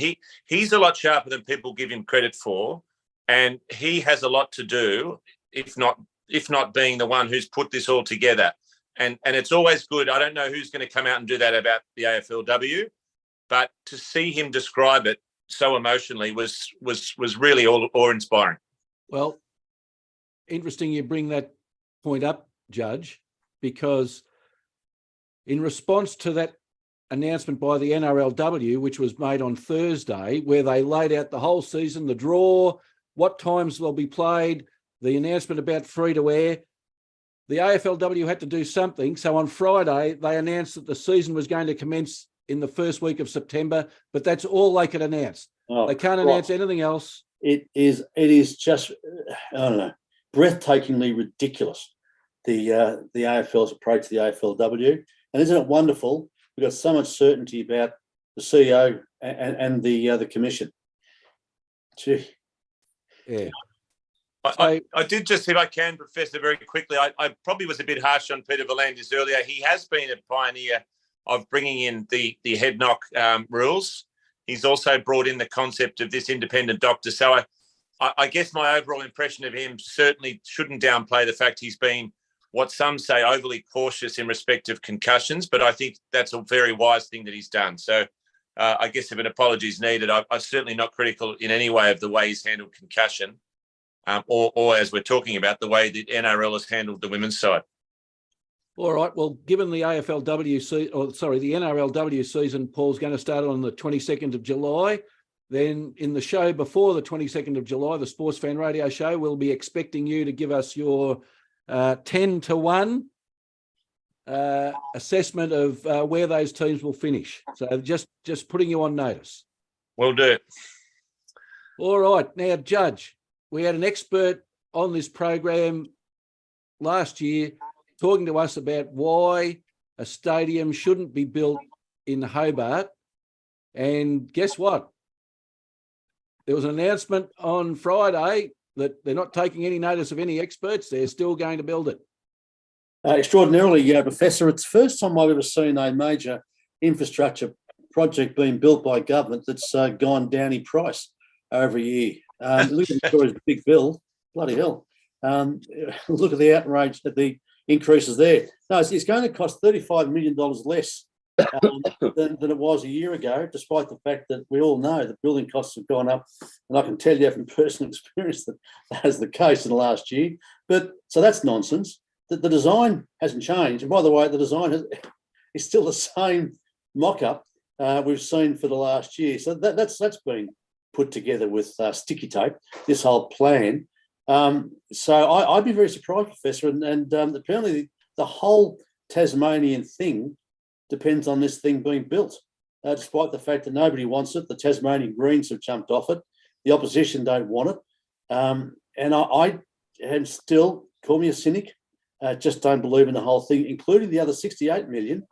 He's a lot sharper than people give him credit for, and he has a lot to do, if not being the one who's put this all together. And it's always good. I don't know who's going to come out and do that about the AFLW, but to see him describe it so emotionally was really awe-inspiring. Well, interesting you bring that point up, Judge, because in response to that announcement by the NRLW, which was made on Thursday, where they laid out the whole season, the draw, what times they'll be played, the announcement about free-to-air, the AFLW had to do something. So on Friday, they announced that the season was going to commence in the first week of September, but that's all they could announce. They can't announce anything else. It is just, I don't know, breathtakingly ridiculous, the AFL's approach to the AFLW. And isn't it wonderful? We've got so much certainty about the CEO and the commission. Gee. Yeah. I did just, if I can, Professor, very quickly, I probably was a bit harsh on Peter V'landys earlier. He has been a pioneer of bringing in the head knock rules. He's also brought in the concept of this independent doctor. So I guess my overall impression of him certainly shouldn't downplay the fact he's been, what some say, overly cautious in respect of concussions, but I think that's a very wise thing that he's done. So I guess if an apology is needed, I'm certainly not critical in any way of the way he's handled concussion. Or as we're talking about, the way that NRL has handled the women's side. All right. Well, given the the NRLW season, Paul's going to start on the 22nd of July. Then in the show before the 22nd of July, the Sportsfan radio show, we'll be expecting you to give us your 10-1 assessment of where those teams will finish. So just putting you on notice. Will do. All right. Now, Judge, we had an expert on this program last year talking to us about why a stadium shouldn't be built in Hobart. And guess what? There was an announcement on Friday that they're not taking any notice of any experts. They're still going to build it. Extraordinarily, Professor, it's the first time I've ever seen a major infrastructure project being built by government that's gone down in price over a year. Look at Victoria's big bill. Bloody hell. Look at the outrage at the increases there. No, it's going to cost $35 million less than it was a year ago, despite the fact that we all know that building costs have gone up. And I can tell you from personal experience that that's the case in the last year. But so that's nonsense. The design hasn't changed. And by the way, the design is still the same mock-up we've seen for the last year. So that's been put together with sticky tape, this whole plan. So I'd be very surprised, Professor, and apparently the whole Tasmanian thing depends on this thing being built, despite the fact that nobody wants it. The Tasmanian Greens have jumped off it. The opposition don't want it. And I am still, call me a cynic, just don't believe in the whole thing, including the other 68 million,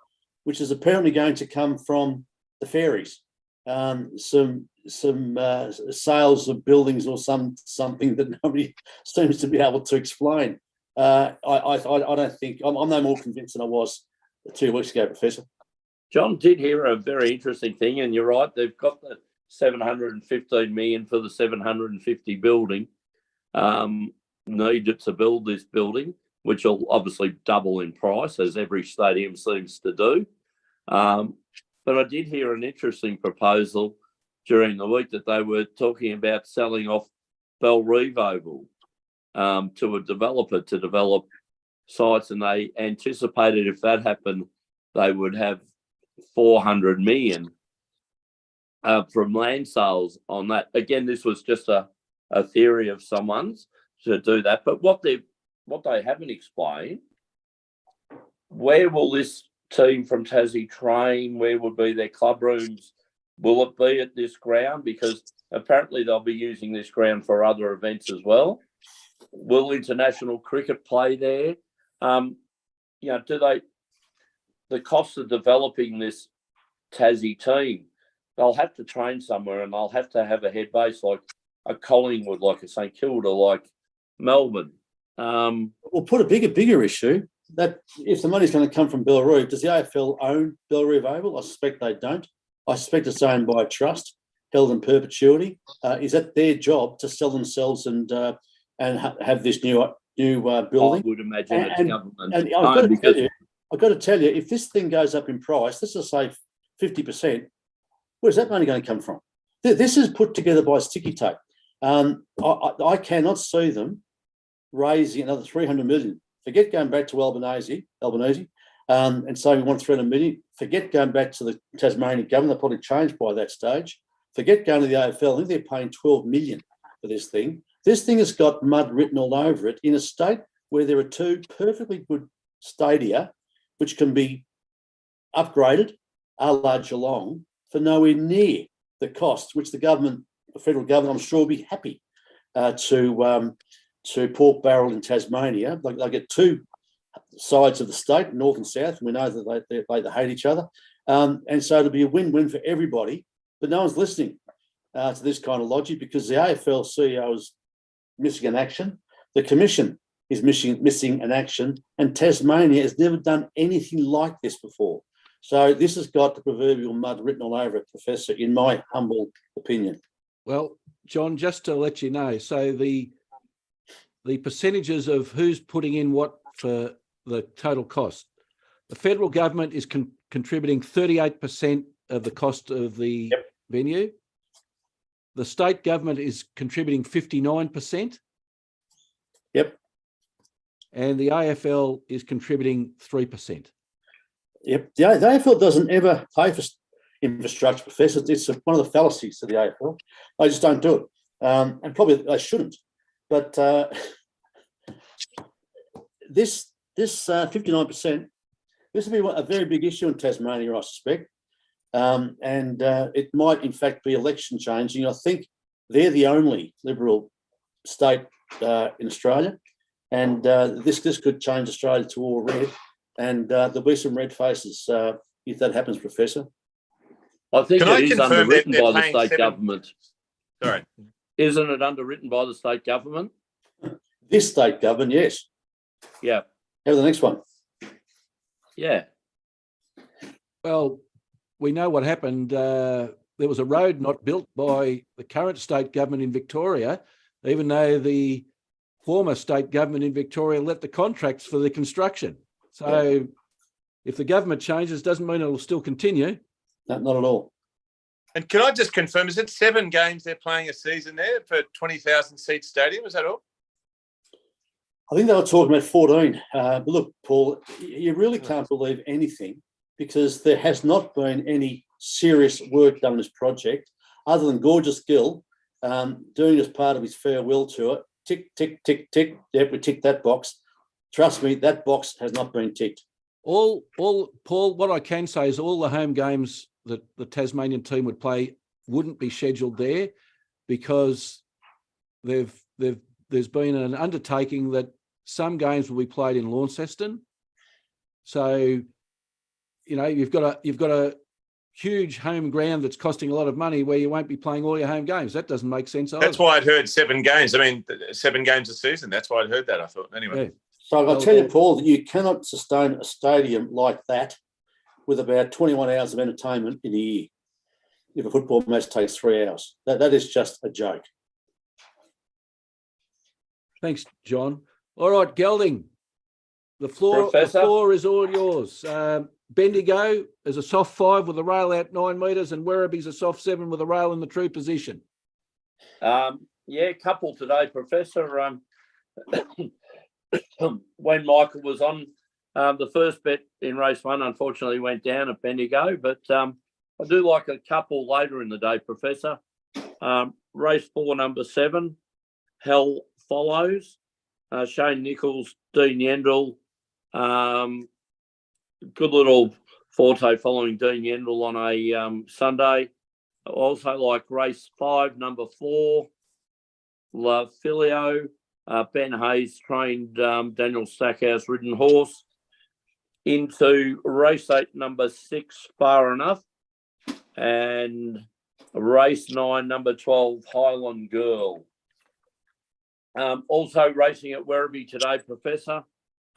which is apparently going to come from the ferries. Some sales of buildings or something that nobody seems to be able to explain. I don't think I'm no more convinced than I was 2 weeks ago, Professor. John did hear a very interesting thing, and you're right. They've got the 715 million for the 750 building needed to build this building, which will obviously double in price, as every stadium seems to do. But I did hear an interesting proposal during the week that they were talking about selling off Bellerive Oval to a developer to develop sites, and they anticipated if that happened, they would have 400 million from land sales on that. Again, this was just a theory of someone's to do that. But what they haven't explained, where will this team from Tassie train? Where would be their club rooms? Will it be at this ground? Because apparently they'll be using this ground for other events as well. Will international cricket play there? The cost of developing this Tassie team, they'll have to train somewhere, and they'll have to have a head base like a Collingwood, like a St Kilda, like Melbourne. We'll put a bigger issue that if the money's going to come from Bellerive, does the AFL own Bellerive Oval? I suspect they don't. I suspect it's owned by a trust held in perpetuity. Is that their job to sell themselves and have this new building? I would imagine it's government. And I've got to tell you, if this thing goes up in price, let's just say 50%, where's that money going to come from? This is put together by sticky tape. I cannot see them raising another 300 million. Forget going back to Albanese, and saying we want 300 million. Forget going back to the Tasmanian government. They'll probably change by that stage. Forget going to the AFL. I think they're paying 12 million for this thing. This thing has got mud written all over it in a state where there are two perfectly good stadia which can be upgraded a la Geelong for nowhere near the cost, which the federal government, I'm sure, will be happy to pork barrel in Tasmania. They get two sides of the state, north and south, and we know that they hate each other. And so it'll be a win-win for everybody, but no one's listening to this kind of logic because the AFL CEO is missing an action. The Commission is missing an action, and Tasmania has never done anything like this before. So this has got the proverbial mud written all over it, Professor, in my humble opinion. Well, John, just to let you know, so the percentages of who's putting in what for the total cost, the federal government is contributing 38% of the cost of the venue. The state government is contributing 59%. Yep. And the AFL is contributing 3%. Yep. The AFL doesn't ever pay for infrastructure, Professor. It's one of the fallacies of the AFL. They just don't do it. And probably they shouldn't. But this 59%, this will be a very big issue in Tasmania, I suspect. And it might, in fact, be election changing. I think they're the only Liberal state in Australia. And this could change Australia to all red. And there'll be some red faces if that happens, Professor. I think Can I it is confirm underwritten they're by the paying state 7 government. Sorry. Isn't it underwritten by the state government? This state government, yes. Yeah. Have the next one. Yeah. Well, we know what happened. There was a road not built by the current state government in Victoria, even though the former state government in Victoria let the contracts for the construction. So if the government changes, doesn't mean it will still continue. No, not at all. And can I just confirm, is it 7 games they're playing a season there for 20,000 seat stadium? Is that all? I think they were talking about 14. But look, Paul, you really can't believe anything because there has not been any serious work done on this project other than Gorgeous Gill doing as part of his farewell tour. Tick, tick, tick, tick. Yep, we ticked that box. Trust me, that box has not been ticked. All, Paul, what I can say is all the home games that the Tasmanian team would play wouldn't be scheduled there because there's been an undertaking that some games will be played in Launceston. So, you know, you've got a huge home ground that's costing a lot of money where you won't be playing all your home games. That doesn't make sense either. That's why I'd heard 7 games. I mean, 7 games a season. That's why I'd heard that, I thought. Anyway. Yeah. So I'll tell you, Paul, that you cannot sustain a stadium like that with about 21 hours of entertainment in a year. If a football match takes 3 hours, that is just a joke. Thanks, John. All right, Gelding, the floor is all yours. Bendigo is a soft 5 with a rail out 9 metres, and Werribee's a soft 7 with a rail in the true position. Yeah, couple today, Professor. When Michael was on, the first bet in race 1 unfortunately went down at Bendigo, but I do like a couple later in the day, Professor. Race 4, number 7, Hell Follows. Shane Nichols, Dean Yendall. Good little forte following Dean Yendall on a Sunday. I also like race 5, number 4, La Filio. Ben Hayes trained Daniel Stackhouse ridden horse. Into race 8, number 6, Far Enough. And race 9, number 12, Highland Girl. Also racing at Werribee today, Professor.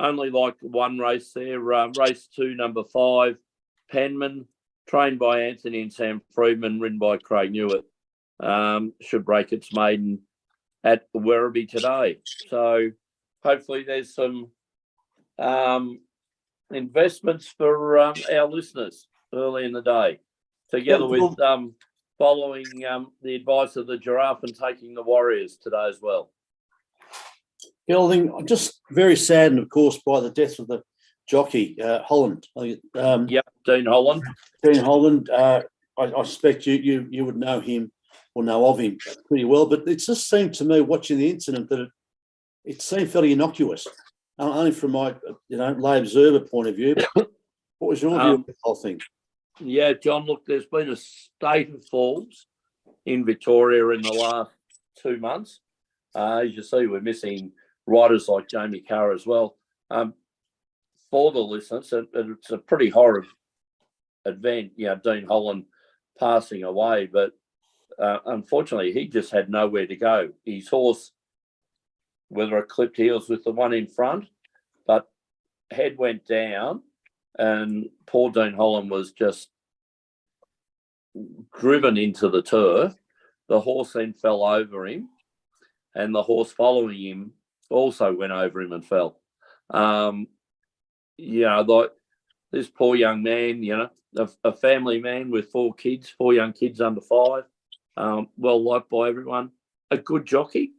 Only like one race there. Race 2, number 5, Penman, trained by Anthony and Sam Freedman, ridden by Craig Newitt. Should break its maiden at Werribee today. So hopefully there's some investments for our listeners early in the day, together with following the advice of the Giraffe and taking the Warriors today as well. Gelding, I'm just very saddened, of course, by the death of the jockey, Holland. Dean Holland. Dean Holland, I suspect you would know him or know of him pretty well, but it just seemed to me, watching the incident, that it seemed fairly innocuous, only from my lay observer point of view. What was your view of the whole thing? Yeah, John, look, there's been a state of falls in Victoria in the last 2 months. As you see, we're missing riders like Jamie Carr as well. For the listeners, it's a pretty horrid event, Dean Holland passing away, but unfortunately, he just had nowhere to go. His horse, whether it clipped heels with the one in front, but head went down, and poor Dean Holland was just driven into the turf. The horse then fell over him, and the horse following him also went over him and fell. This poor young man, a family man with 4 young kids under 5, well liked by everyone. A good jockey,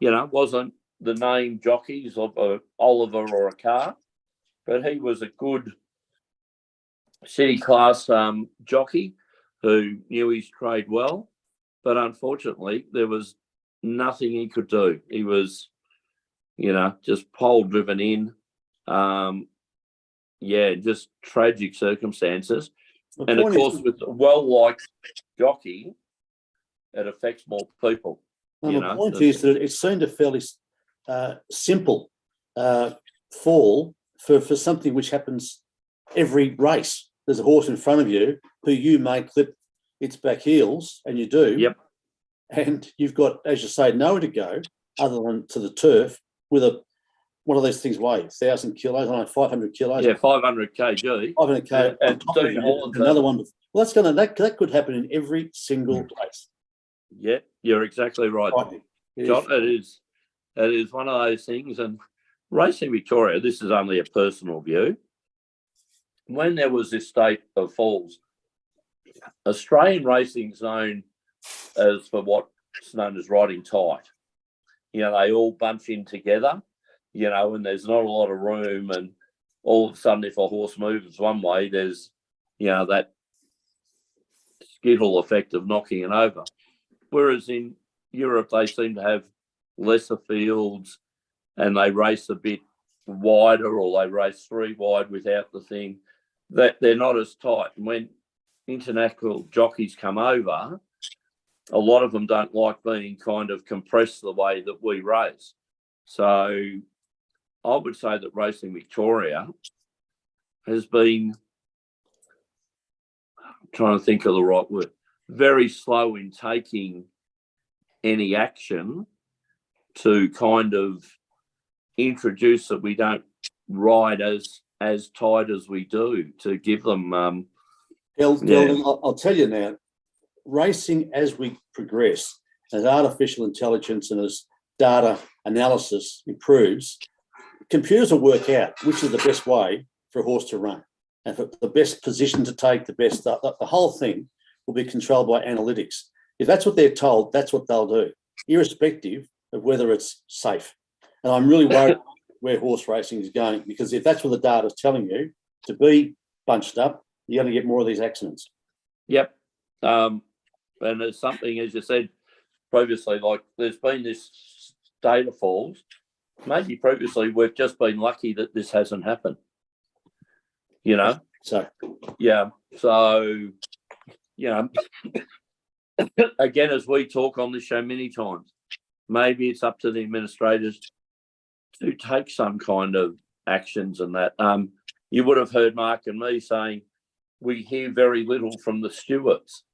wasn't the name jockeys of a Oliver or a Carr, but he was a good city class jockey who knew his trade well. But unfortunately, there was nothing he could do. He was, just pole driven in. Just tragic circumstances. The And of point course, is, with a well-liked jockey, it affects more people. the point is that it seemed a fairly simple fall for something which happens every race. There's a horse in front of you who you may clip its back heels, and you do. Yep. And you've got, as you say, nowhere to go other than to the turf with what do these things weigh? 1,000 kilos, I don't know, 500 kilos. Yeah, 500 kg. 500 kg. And Dean Holland's another one. Well, that could happen in every single race. Yeah, you're exactly right, Right. John. It is one of those things. And Racing Victoria, this is only a personal view. When there was this state of falls, Australian racing's known as for what's known as riding tight. They all bunch in together, and there's not a lot of room. And all of a sudden, if a horse moves one way, there's, that skittle effect of knocking it over. Whereas in Europe, they seem to have lesser fields and they race a bit wider, or they race 3 wide without the thing. That they're not as tight. And when international jockeys come over, a lot of them don't like being kind of compressed the way that we race. So I would say that Racing Victoria has been, I'm trying to think of the right word, very slow in taking any action to kind of introduce that we don't ride as tight as we do, to give them I'll tell you now, racing as we progress, as artificial intelligence and as data analysis improves, computers will work out which is the best way for a horse to run and for the best position to take, the whole thing will be controlled by analytics. If that's what they're told, that's what they'll do, irrespective of whether it's safe. And I'm really worried where horse racing is going, because if that's what the data is telling you, to be bunched up, you're going to get more of these accidents. Yep. And it's something, as you said previously, like there's been this state of falls. Maybe previously we've just been lucky that this hasn't happened. So, yeah. So, again, as we talk on this show many times, maybe it's up to the administrators to take some kind of actions and that. You would have heard Mark and me saying we hear very little from the stewards,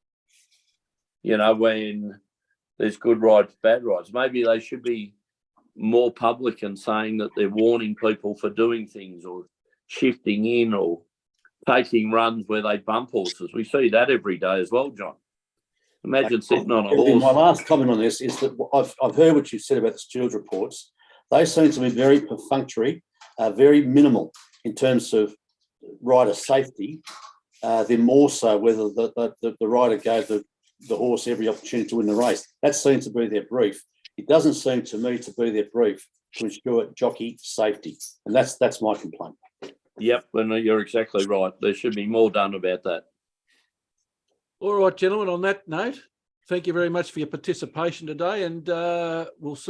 when there's good rides, bad rides. Maybe they should be more public and saying that they're warning people for doing things or shifting in or taking runs where they bump horses. We see that every day as well, John. Imagine sitting on a horse. My last comment on this is that I've heard what you've said about the stewards' reports. They seem to be very perfunctory, very minimal in terms of rider safety. They're more so whether the rider gave the horse every opportunity to win the race. That seems to be their brief. It doesn't seem to me to be their brief to ensure jockey safety. And that's my complaint. Yep, and you're exactly right. There should be more done about that. All right, gentlemen, on that note, thank you very much for your participation today, and we'll see